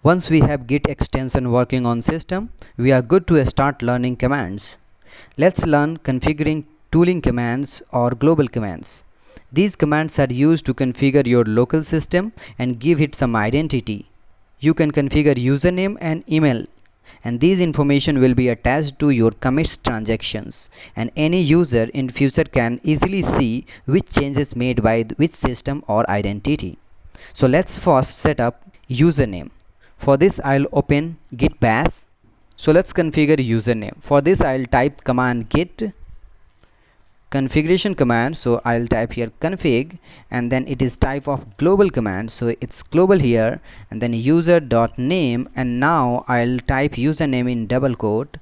Once we have Git extension working on system, we are good to start learning commands. Let's learn configuring tooling commands or global commands. These commands are used to configure your local system and give it some identity. You can configure username and email, and these information will be attached to your commits transactions, and any user in future can easily see which changes made by which system or identity. So let's first set up username. For this I'll open git bash. So let's configure username. For this I'll type command git configuration command. So I'll type here config, and then it is type of global command, so it's global here, and then user.name, and now I'll type username in double quote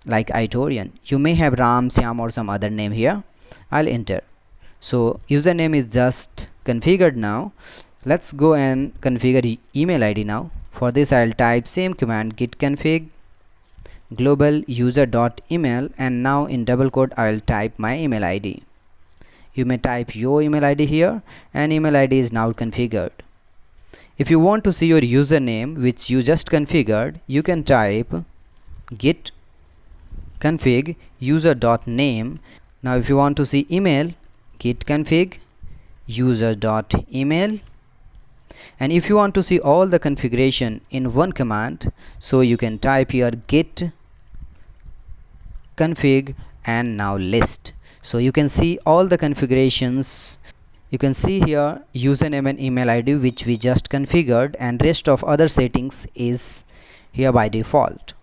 like Itorian. You may have Ram, Syam or some other name here. I'll enter. So username is just configured now. Let's go and configure email ID now. For this I'll type same command git config global user.email, and now in double quote I'll type my email ID. You may type your email ID here, and email ID is now configured. If you want to see your username which you just configured, you can type git config user.name. Now if you want to see email, git config user.email. And if you want to see all the configuration in one command, so you can type here git config and now list. So you can see all the configurations. You can see here username and email ID which we just configured, and rest of other settings is here by default.